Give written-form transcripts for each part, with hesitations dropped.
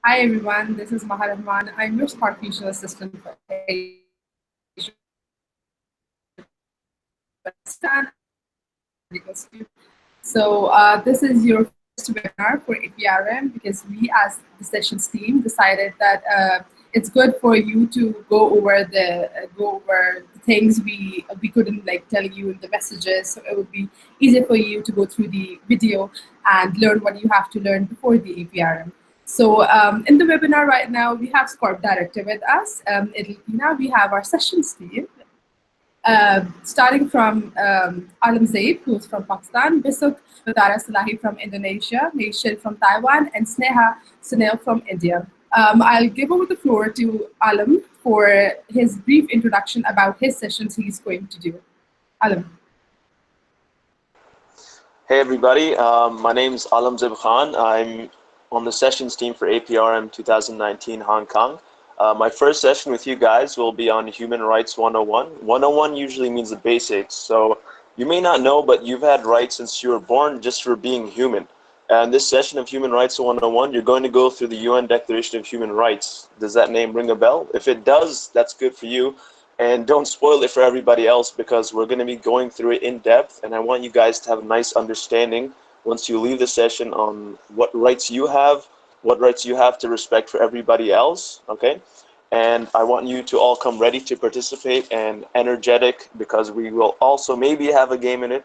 Hi everyone, this is Maha Rahman. I'm your SCORP Future Assistant for Asia Pakistan medical student. So this is your first webinar for APRM because we as the sessions team decided that it's good for you to go over the things we couldn't like tell you in the messages. So it would be easier for you to go through the video and learn what you have to learn before the APRM. So in the webinar right now, we have SCORP Director with us. Now we have our sessions team. Starting from Alam Zaid, who's from Pakistan, Bisuk Batara Salahi from Indonesia, Naishil from Taiwan, and Sneha Sunil from India. I'll give over the floor to Alam for his brief introduction about his sessions he's going to do. Alam. Hey everybody, my name is Alam Zib Khan. I'm on the sessions team for APRM 2019 Hong Kong. My first session with you guys will be on Human Rights 101. 101 usually means the basics, so you may not know, but you've had rights since you were born just for being human. And this session of Human Rights 101, you're going to go through the UN Declaration of Human Rights. Does that name ring a bell? If it does, that's good for you. And don't spoil it for everybody else because we're going to be going through it in depth, and I want you guys to have a nice understanding once you leave the session on what rights you have to respect for everybody else, okay? And I want you to all come ready to participate and energetic because we will also maybe have a game in it,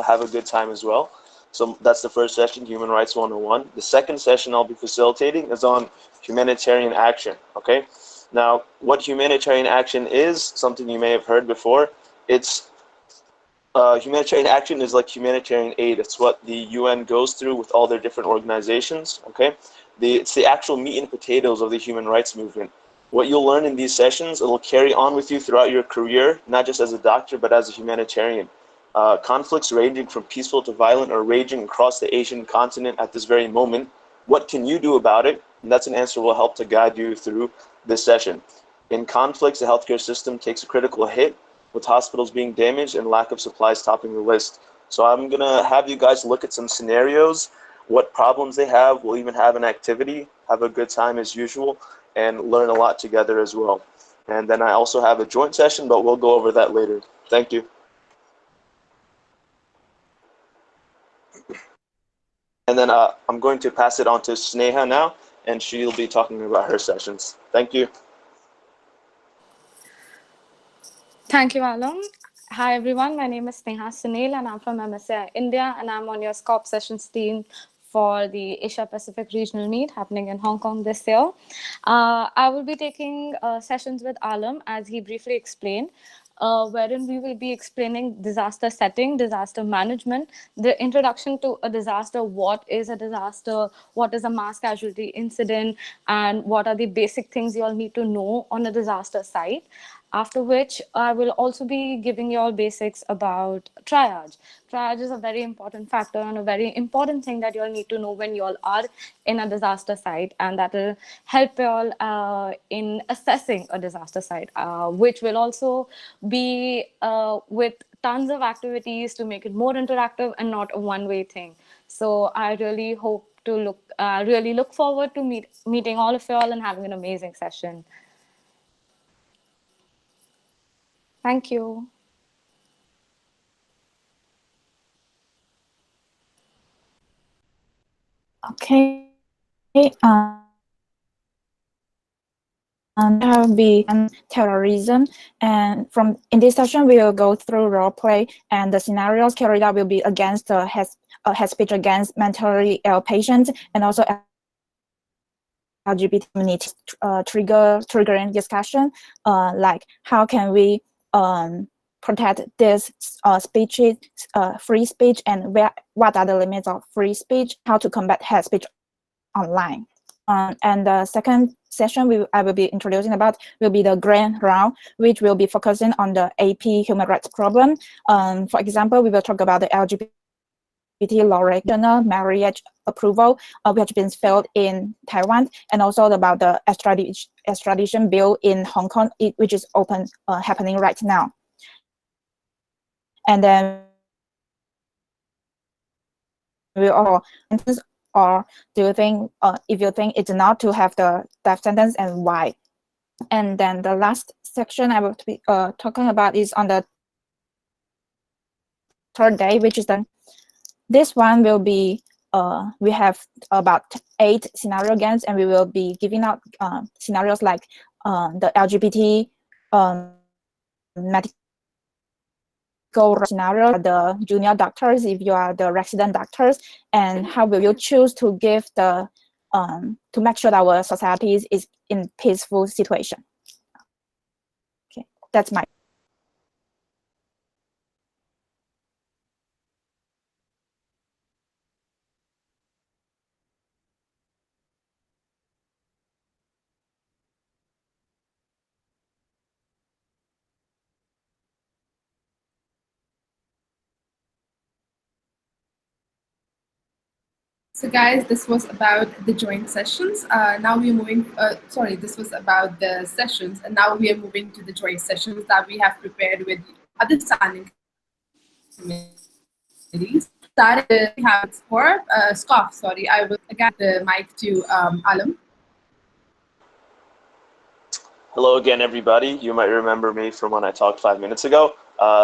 have a good time as well. So that's the first session, Human Rights 101. The second session I'll be facilitating is on humanitarian action, okay? Now, what humanitarian action is, something you may have heard before, it's humanitarian action is like humanitarian aid. It's what the UN goes through with all their different organizations, okay? It's the actual meat and potatoes of the human rights movement. What you'll learn in these sessions, it'll carry on with you throughout your career, not just as a doctor, but as a humanitarian. Conflicts ranging from peaceful to violent are raging across the Asian continent at this very moment. What can you do about it? And that's an answer we'll help to guide you through this session. In conflicts, the healthcare system takes a critical hit, with hospitals being damaged and lack of supplies topping the list. So I'm gonna have you guys look at some scenarios, what problems they have. We'll even have an activity, have a good time as usual, and learn a lot together as well. And then I also have a joint session, but we'll go over that later. Thank you. And then I'm going to pass it on to Sneha now, and she'll be talking about her sessions. Thank you. Thank you, Alam. Hi, everyone. My name is Sneha Sunil, and I'm from MSA India, and I'm on your SCORP sessions team for the Asia Pacific Regional Meet happening in Hong Kong this year. I will be taking sessions with Alam, as he briefly explained, wherein we will be explaining disaster setting, disaster management, the introduction to a disaster, what is a disaster, what is a mass casualty incident, and what are the basic things you all need to know on a disaster site. After which, I will also be giving you all basics about triage. Triage is a very important factor and a very important thing that you all need to know when you all are in a disaster site, and that will help you all in assessing a disaster site, which will also be with tons of activities to make it more interactive and not a one-way thing. So I really hope to really look forward to meeting all of you all and having an amazing session. Thank you. Okay. There will be terrorism, and in this session we will go through role play, and the scenarios carried out will be against hate speech against mentally ill patients, and also LGBT community triggering discussion, like how can we protect this speech, free speech, and what are the limits of free speech, how to combat hate speech online. And the second session I will be introducing about will be the grand round, which will be focusing on the AP human rights problem. For example, we will talk about the LGBT law regional marriage approval, which has been failed in Taiwan, and also about the extradition bill in Hong Kong, which is happening right now. And then we all or do you think, if you think it's not, to have the death sentence, and why? And then the last section I will be talking about is on the third day, which is this one will be, we have about 8 scenario games, and we will be giving out scenarios like the LGBT medical scenario, the junior doctors if you are the resident doctors, and how will you choose to give the to make sure that our society is in peaceful situation. Okay, that's my. So guys, this was about the joint sessions. Now we're moving, sorry, this was about the sessions, and now we are moving to the joint sessions that we have prepared with other standing committees. That is, we have SCORP, sorry, I will again the mic to Alam. Hello again, everybody. You might remember me from when I talked 5 minutes ago.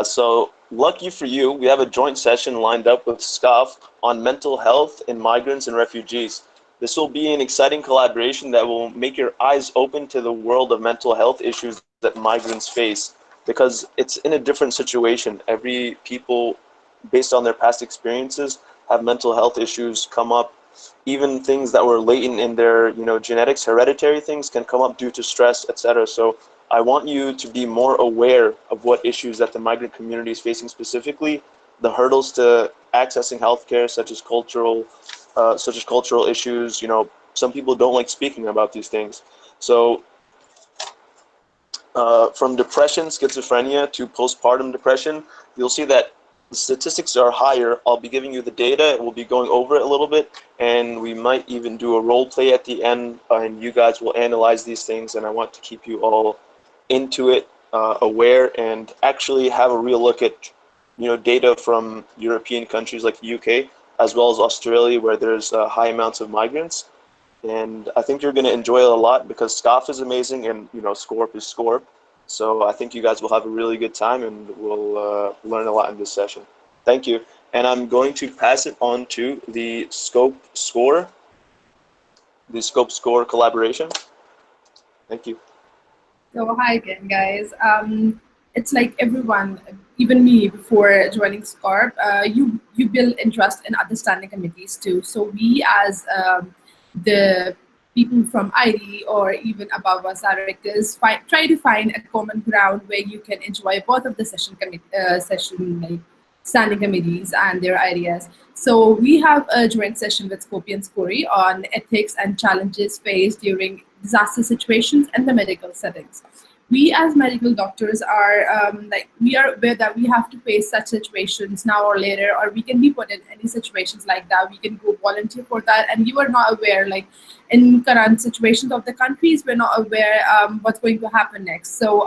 So lucky for you, we have a joint session lined up with SCOF on mental health in migrants and refugees. This will be an exciting collaboration that will make your eyes open to the world of mental health issues that migrants face, because it's in a different situation. Every people, based on their past experiences, have mental health issues come up. Even things that were latent in their, genetics, hereditary things, can come up due to stress, etc. So I want you to be more aware of what issues that the migrant community is facing specifically, the hurdles to accessing healthcare, such as cultural issues. Some people don't like speaking about these things. So from depression, schizophrenia to postpartum depression, you'll see that the statistics are higher. I'll be giving you the data. We'll be going over it a little bit, and we might even do a role play at the end, and you guys will analyze these things. And I want to keep you all into it, aware, and actually have a real look at, data from European countries like the UK, as well as Australia, where there's high amounts of migrants. And I think you're going to enjoy it a lot, because SCOF is amazing, and SCORP is SCORP. So I think you guys will have a really good time, and we'll learn a lot in this session. Thank you. And I'm going to pass it on to the SCORP collaboration. Thank you. So hi again, guys. It's like everyone, even me, before joining SCORP, you build interest in other standing committees too. So we, as the people from ID or even above us directors, try to find a common ground where you can enjoy both of the session like standing committees and their ideas. So we have a joint session with SCOPI and SCORI on ethics and challenges faced during disaster situations and the medical settings. We as medical doctors are we are aware that we have to face such situations now or later, or we can be put in any situations like that. We can go volunteer for that, and you are not aware, like in current situations of the countries, we're not aware what's going to happen next. So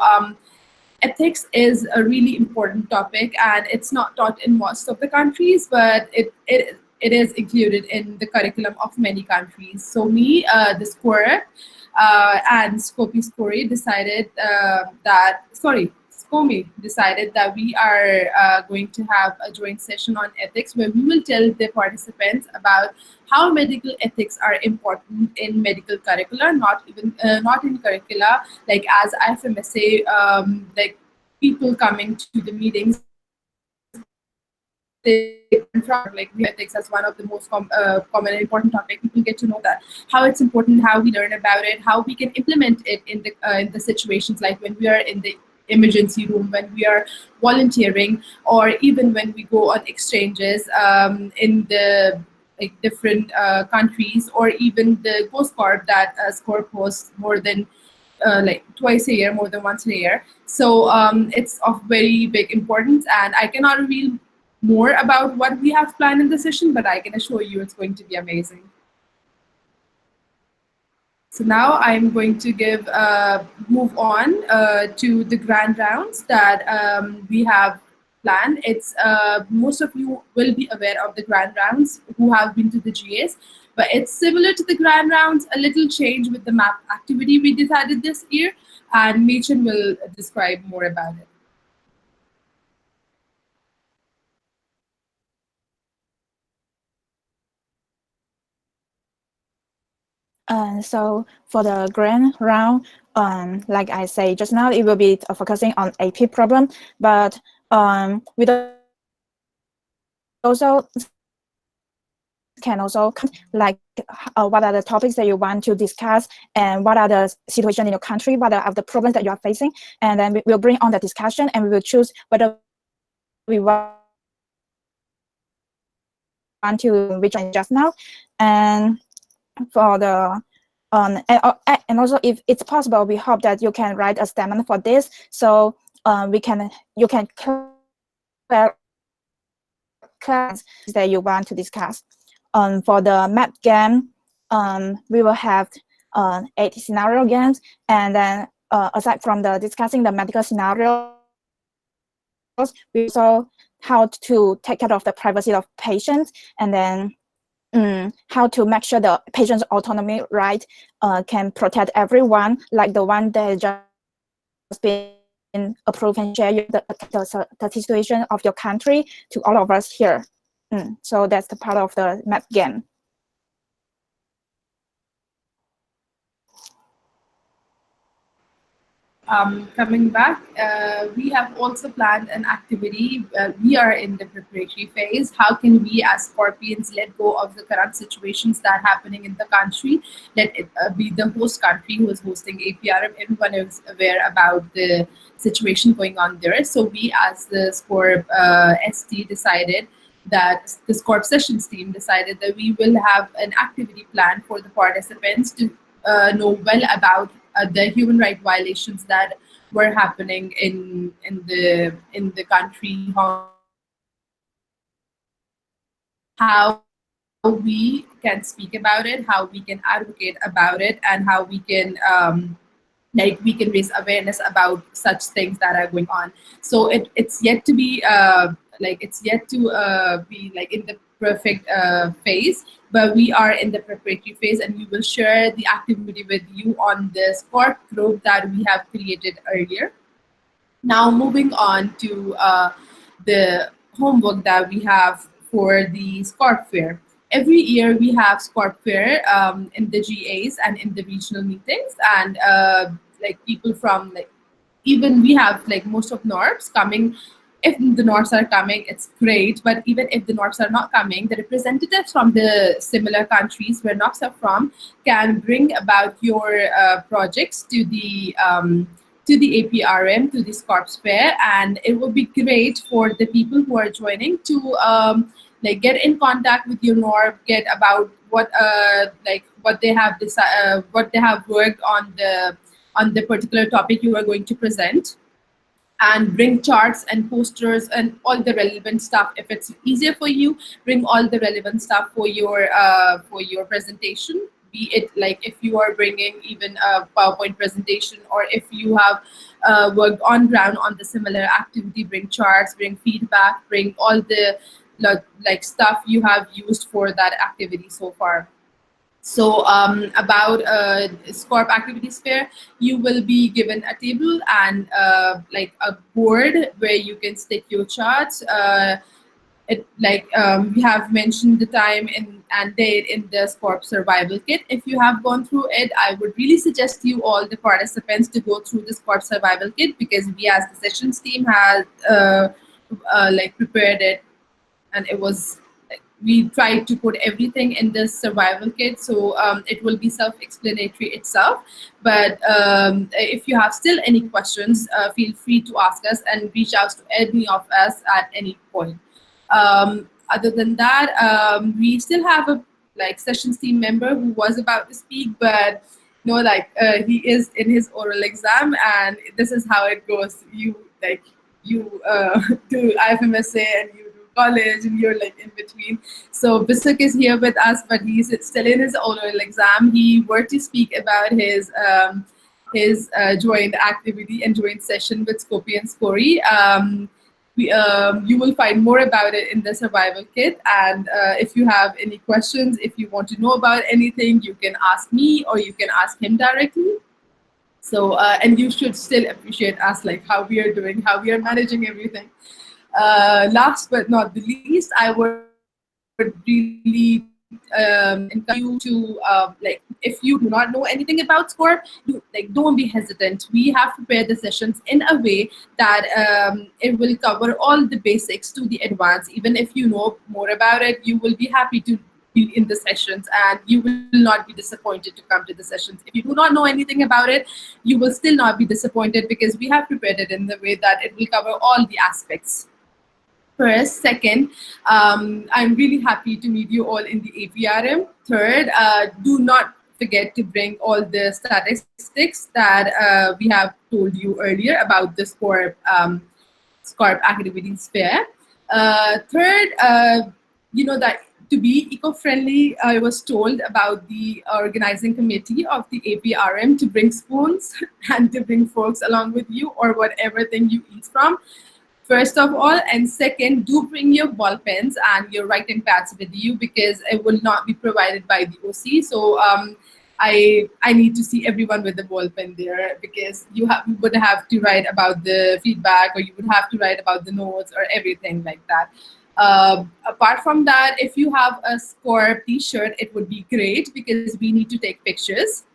ethics is a really important topic, and it's not taught in most of the countries, but it is included in the curriculum of many countries. So me, the SCORP and SCOPI decided SCOMI decided that we are going to have a joint session on ethics, where we will tell the participants about how medical ethics are important in medical curricula, not in curricula, like as IFMSA, like people coming to the meetings, like ethics as one of the most common and important topic. People get to know that how it's important, how we learn about it, how we can implement it in the situations, like when we are in the emergency room, when we are volunteering, or even when we go on exchanges in the different countries, or even the postcard that SCORP posts more than like twice a year, more than once a year. So it's of very big importance, and I cannot reveal more about what we have planned in the session, but I can assure you it's going to be amazing. So now I'm going to move on to the grand rounds that we have plan. It's most of you will be aware of the grand rounds who have been to the GAs, but it's similar to the grand rounds, a little change with the map activity we decided this year, and Machen will describe more about it. So for the grand round, like I say just now, it will be focusing on AP problem, but we also can also like what are the topics that you want to discuss, and what are the situation in your country, what are the problems that you are facing, and then we will bring on the discussion, and we will choose whether we want to which one just now. And for the and also, if it's possible, we hope that you can write a statement for this, so you can class that you want to discuss. For the map game, we will have 8 scenario games, and then aside from the discussing the medical scenarios, we also how to take care of the privacy of patients, and then how to make sure the patient's autonomy right can protect everyone, like the one that just been approved, and share the situation of your country to all of us here. So that's the part of the map game. Coming back, we have also planned an activity. We are in the preparatory phase. How can we as Scorpions let go of the current situations that are happening in the country? Let it be the host country who is hosting APRM. Everyone is aware about the situation going on there. So we as the SCORP ST decided that the SCORP sessions team decided that we will have an activity plan for the participants to know well about the human rights violations that were happening in the country, how we can speak about it, how we can advocate about it, and how we can we can raise awareness about such things that are going on. So it's yet to be be like in the perfect phase, but we are in the preparatory phase, and we will share the activity with you on the SCORP group that we have created earlier. Now moving on to the homework that we have for the SCORP fair. Every year we have SCORP fair in the GAs and in the regional meetings, and like people from even we have like most of NORBs coming. If the NORBs are coming, it's great, but even if the NORBs are not coming, the representatives from the similar countries where NORBs are from can bring about your projects to the APRM, to the SCORPS fair, and it would be great for the people who are joining to get in contact with your NORB, get about what what they have what they have worked on the particular topic you are going to present, and bring charts and posters and all the relevant stuff. If it's easier for you, bring all the relevant stuff for your presentation, be it like if you are bringing even a PowerPoint presentation, or if you have worked on ground on the similar activity, bring charts, bring feedback, bring all the stuff you have used for that activity so far. So about SCORP Activities Fair, you will be given a table and a board where you can stick your charts. We have mentioned the time and date in the SCORP survival kit. If you have gone through it, I would really suggest you all the participants to go through the SCORP survival kit, because we as the sessions team has prepared it, and it was we tried to put everything in this survival kit, so it will be self-explanatory itself. But if you have still any questions, feel free to ask us and reach out to any of us at any point. Other than that, we still have a sessions team member who was about to speak, but he is in his oral exam, and this is how it goes. You do IFMSA and you college, and you're in between. So Bisuk is here with us, but he's still in his oral exam. He were to speak about his joint activity and joint session with Scopi and Scori. You will find more about it in the survival kit. And if you have any questions, if you want to know about anything, you can ask me or you can ask him directly. So, and you should still appreciate us, like how we are doing, how we are managing everything. Last but not the least, I would really encourage you to like, if you do not know anything about SCORP, don't be hesitant. We have prepared the sessions in a way that it will cover all the basics to the advanced. Even if you know more about it, you will be happy to be in the sessions, and you will not be disappointed to come to the sessions. If you do not know anything about it, you will still not be disappointed, because we have prepared it in the way that it will cover all the aspects. First. Second, I'm really happy to meet you all in the APRM. Third, do not forget to bring all the statistics that we have told you earlier about the SCORP activities fair. Third, you know that to be eco-friendly, I was told about the organizing committee of the APRM to bring spoons and to bring forks along with you, or whatever thing you eat from. First of all, and second, do bring your ball pens and your writing pads with you, because it will not be provided by the OC. So I need to see everyone with the ball pen there, because you would have to write about the feedback, or you would have to write about the notes or everything like that. Apart from that, if you have a SCORP t-shirt, it would be great, because we need to take pictures.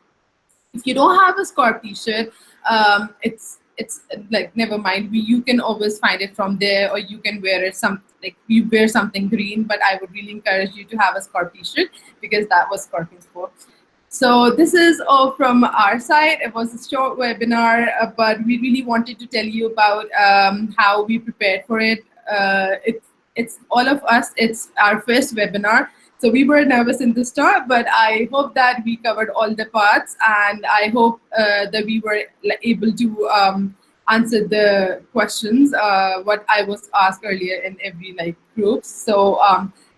If you don't have a SCORP t-shirt, it's like, never mind. You can always find it from there, or you can wear it you wear something green. But I would really encourage you to have a SCORP t-shirt, because that was SCORP is for. So this is all from our side. It was a short webinar, but we really wanted to tell you about how we prepared for it. It's all of us. It's our first webinar. So we were nervous in the start, but I hope that we covered all the parts, and I hope that we were able to answer the questions what I was asked earlier in every group. So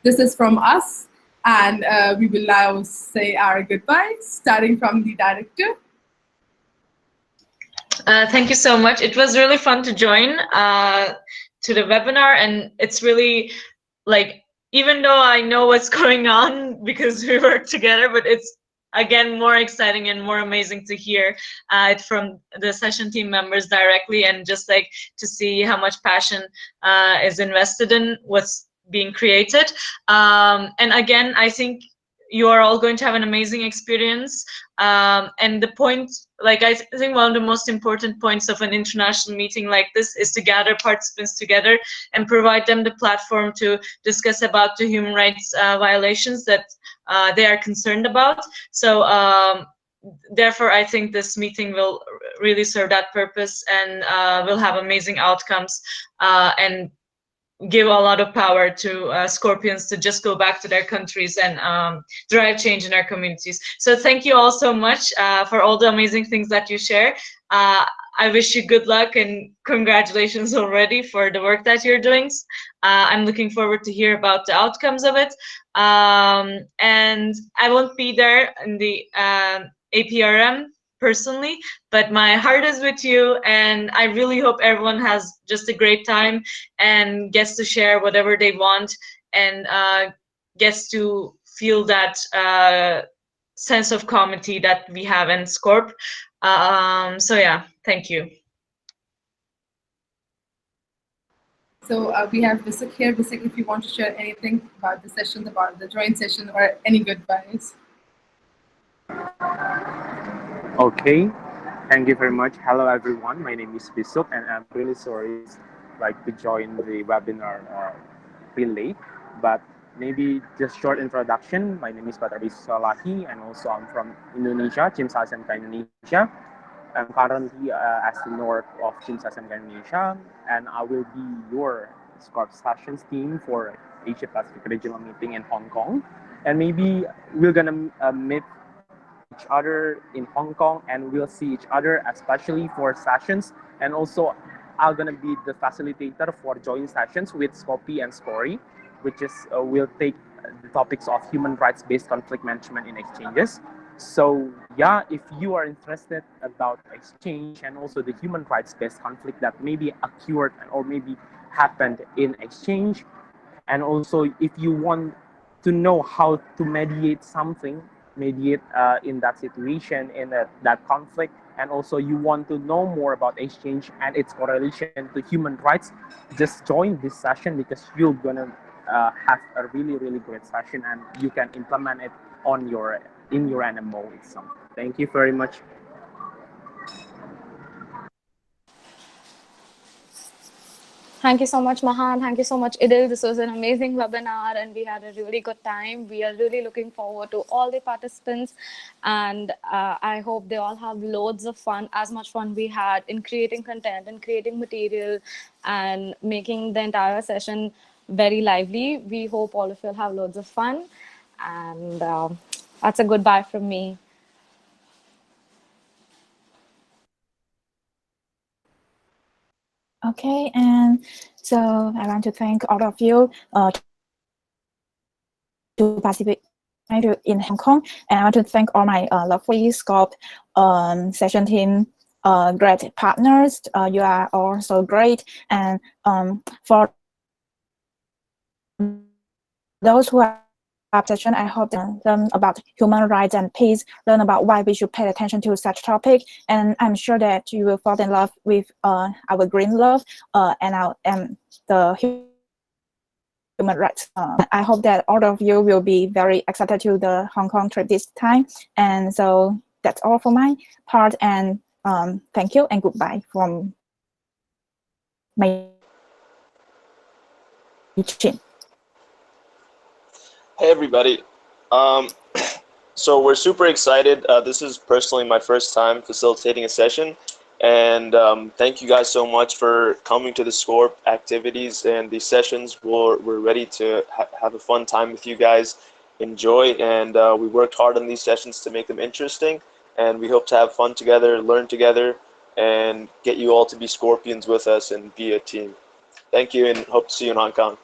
this is from us, and we will now say our goodbyes, starting from the director. Thank you so much. It was really fun to join to the webinar, and it's really even though I know what's going on because we work together, but it's again more exciting and more amazing to hear it from the session team members directly, and just to see how much passion is invested in what's being created. And again, I think you are all going to have an amazing experience. And the point, I think one of the most important points of an international meeting like this is to gather participants together and provide them the platform to discuss about the human rights violations that they are concerned about. So therefore, I think this meeting will really serve that purpose, and will have amazing outcomes, and give a lot of power to Scorpions to just go back to their countries and drive change in our communities. So thank you all so much for all the amazing things that you share. I wish you good luck and congratulations already for the work that you're doing. I'm looking forward to hear about the outcomes of it. And I won't be there in the APRM personally, but my heart is with you, and I really hope everyone has just a great time and gets to share whatever they want, and gets to feel that sense of community that we have in SCORP. So yeah, thank you. So we have Visik here. Visik, if you want to share anything about the sessions, about the joint session, or any goodbyes. Okay, thank you very much. Hello everyone, my name is Bisuk, and I'm really sorry to join the webinar really late, but maybe just short introduction. My name is Batarbi Salahi, and also I'm from Indonesia, Chimsa SMK Indonesia. I'm currently as the North of Chimsa SMK Indonesia, and I will be your SCORP sessions team for Asia Pacific regional meeting in Hong Kong. And maybe we're gonna meet each other in Hong Kong, and we'll see each other, especially for sessions. And also, I'm gonna be the facilitator for joint sessions with SCOPI and SCORI, which is will take the topics of human rights-based conflict management in exchanges. So yeah, if you are interested about exchange and also the human rights-based conflict that maybe occurred or maybe happened in exchange, and also if you want to know how to mediate in that situation, in that conflict, and also you want to know more about exchange and its correlation to human rights, just join this session, because you're gonna have a really great session, and you can implement it on your in your NMO itself. Thank you very much. Thank you so much, Mahan. Thank you so much, Idil. This was an amazing webinar and we had a really good time. We are really looking forward to all the participants, and I hope they all have loads of fun, as much fun we had in creating content and creating material and making the entire session very lively. We hope all of you will have loads of fun, and that's a goodbye from me. Okay, and so I want to thank all of you to participate in Hong Kong, and I want to thank all my lovely SCORP session team, great partners. You are all so great, and for those who are session, I hope they learn about human rights and peace, learn about why we should pay attention to such topic, and I'm sure that you will fall in love with our green love and the human rights. I hope that all of you will be very excited to the Hong Kong trip this time, and so that's all for my part, and thank you and goodbye from my chin. Hey everybody. So we're super excited. This is personally my first time facilitating a session, and thank you guys so much for coming to the SCORP activities and these sessions. We're ready to have a fun time with you guys, enjoy, and we worked hard on these sessions to make them interesting, and we hope to have fun together, learn together, and get you all to be Scorpions with us and be a team. Thank you, and hope to see you in Hong Kong.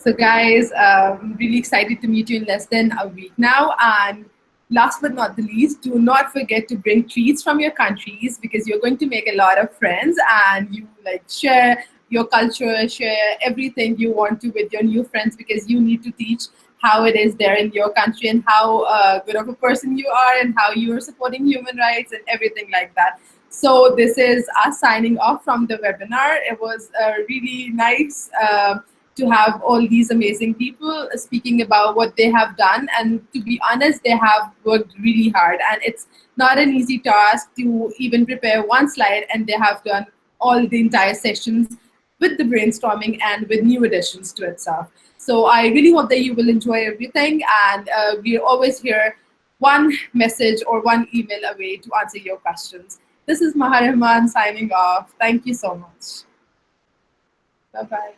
So guys, I'm really excited to meet you in less than a week now. And last but not the least, do not forget to bring treats from your countries, because you're going to make a lot of friends, and you like share your culture, share everything you want to with your new friends, because you need to teach how it is there in your country, and how good of a person you are, and how you are supporting human rights and everything like that. So this is us signing off from the webinar. It was really nice to have all these amazing people speaking about what they have done. And to be honest, they have worked really hard, and it's not an easy task to even prepare one slide, and they have done all the entire sessions with the brainstorming and with new additions to itself. So I really hope that you will enjoy everything, and we're always here one message or one email away to answer your questions. This is Maharahman signing off. Thank you so much. Bye-bye.